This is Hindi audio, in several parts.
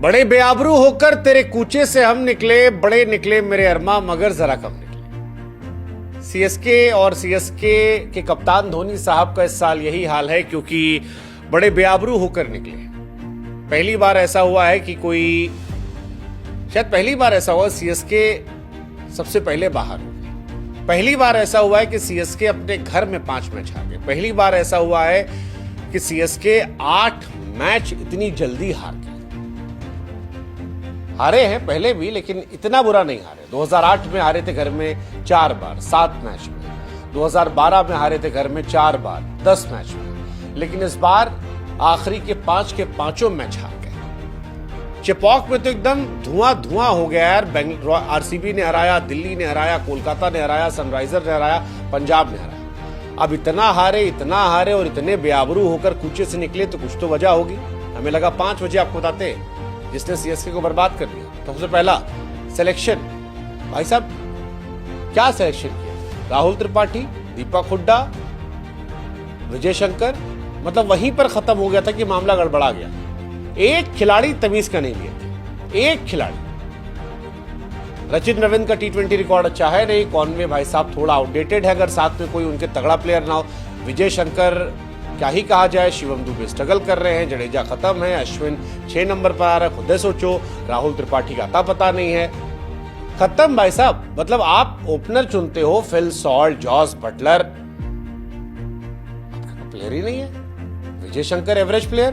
बड़े बेआबरू होकर तेरे कूचे से हम निकले, बड़े निकले मेरे अरमा मगर जरा कम निकले। सीएसके और सीएसके के कप्तान धोनी साहब का इस साल यही हाल है, क्योंकि बड़े बेआबरू होकर निकले। पहली बार ऐसा हुआ है कि शायद पहली बार ऐसा हुआ सीएसके सबसे पहले बाहर हो गए। पहली बार ऐसा हुआ है कि सीएसके अपने घर में 5 मैच हार गए। पहली बार ऐसा हुआ है कि सीएसके 8 मैच इतनी जल्दी हार गए। हारे हैं पहले भी, लेकिन इतना बुरा नहीं हारे। 2008 में हारे थे घर में 4 बार 7 मैच में, 2012 में हारे थे घर में 4 बार 10 मैच में, लेकिन इस बार आखिरी के 5 के 5 मैच हार गए। चेपॉक में तो एकदम धुआं धुआं हो गया यार। बेंगलुरु आरसीबी ने हराया, दिल्ली ने हराया, कोलकाता ने हराया, सनराइजर ने हराया, पंजाब ने हराया। अब इतना हारे और इतने बेआबरू होकर कूचे से निकले तो कुछ तो वजह होगी। हमें लगा 5 वजह आपको बताते हैं जिसने सीएसके को बर्बाद कर दिया। सबसे पहला सिलेक्शन। भाई साहब क्या सिलेक्शन किया? राहुल त्रिपाठी, दीपक हुड्डा, विजय शंकर, मतलब वहीं पर खत्म हो गया था कि मामला गड़बड़ा गया। एक खिलाड़ी तमीज का नहीं लिया, एक खिलाड़ी। रचिन रविंद्र का टी20 रिकॉर्ड अच्छा है नहीं, कॉनवे भाई साहब थोड़ा आउटडेटेड है, अगर साथ में कोई उनके तगड़ा प्लेयर ना हो। विजय शंकर क्या ही कहा जाए, शिवम दुबे स्ट्रगल कर रहे हैं, जडेजा खत्म है, अश्विन 6 नंबर पर आ रहा है, खुद सोचो। राहुल त्रिपाठी का आता पता नहीं है, खत्म भाई साहब। मतलब आप ओपनर चुनते हो, Phil Salt, Jos Buttler, player ही नहीं है। विजय शंकर एवरेज प्लेयर,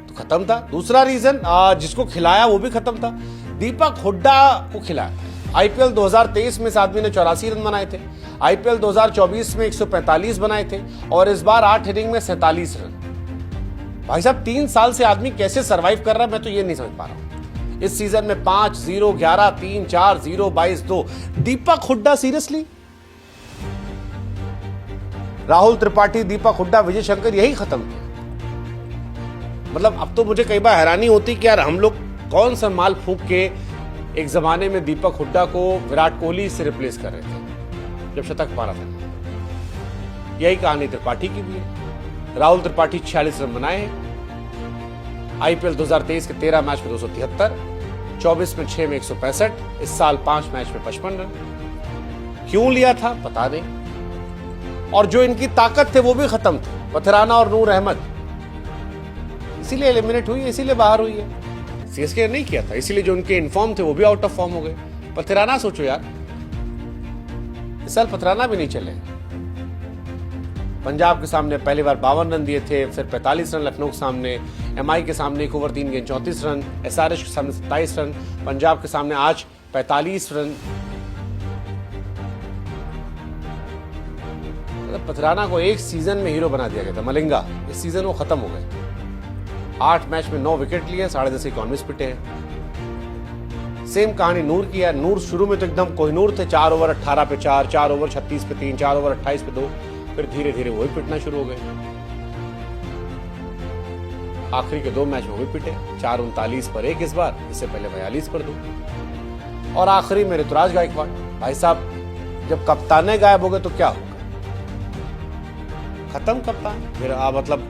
तो खत्म था। दूसरा रीजन जिसको खिलाया वो भी खत्म था, दीपक हुड्डा को खिलाया। आईपीएल 2023 में इस आदमी ने 84 रन बनाए थे, आईपीएल 2024 में 145 बनाए थे, और इस बार 8 इनिंग में 47 रन। भाई साहब 3 साल से आदमी कैसे सरवाइव कर रहा है, मैं तो ये नहीं समझ पा रहा हूं। इस सीजन में 5-0, 11-3, 4-0, 22-2। दीपक हुड्डा सीरियसली? राहुल त्रिपाठी, दीपक हुड्डा, विजय शंकर, यही खत्म किया। मतलब अब तो मुझे कई बार हैरानी होती कि यार हम लोग कौन सा माल फूंक के एक जमाने में दीपक हुड्डा को विराट कोहली से रिप्लेस कर रहे थे जब शतक मारा था। यही कहानी त्रिपाठी की भी है। राहुल त्रिपाठी 46 रन बनाए हैं। आईपीएल 2023 के 13 मैच में 273, 24 में 6 में 165, इस साल 5 मैच में 55 रन। क्यों लिया था पता नहीं। और जो इनकी ताकत थे वो भी खत्म थे, पथराना और नूर अहमद। इसीलिए एलिमिनेट हुई है, इसीलिए बाहर हुई है। सीएसके ने नहीं किया था, इसीलिए जो उनके इनफॉर्म थे वो भी आउट ऑफ फॉर्म हो गए। पथराना सोचो यार, इस साल पथराना भी नहीं चले। पंजाब के सामने पहली बार 52 रन दिए थे, फिर 45 रन लखनऊ के सामने, एमआई के सामने 1 ओवर 3 गेंद 34 रन, एसआरएच के सामने 27 रन, पंजाब के सामने आज 45 रन। पथराना को एक सीजन में हीरो बना दिया गया था, मलिंगा। इस सीजन वो खत्म हो गए। 8 मैच में 9 विकेट लिए, 10.5 इकॉनमिक्स पिटे हैं। सेम कहानी नूर की है। नूर शुरू में तो एकदम कोहिनूर थे, 4 ओवर 18 पे 4, 4 ओवर 36 पे 3, 4 ओवर 28 पे 2, फिर धीरे धीरे वही पिटना शुरू हो गए। आखिरी के 2 मैच में वही पिटे, 4:39 पर 1 इस बार, इससे पहले 42 पर 2, और आखिरी में ऋतुराज गायकवाड़। भाई साहब जब कप्तान गायब हो गए तो क्या होगा? खत्म कप्तान। फिर मतलब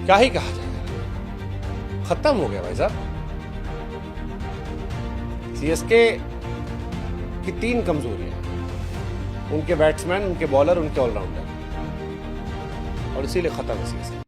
क्या ही कहा जाए, खत्म हो गया भाई साहब। सीएसके की 3 कमजोरियां, उनके बैट्समैन, उनके बॉलर, उनके ऑलराउंडर, और इसीलिए खत्म है सीएसके।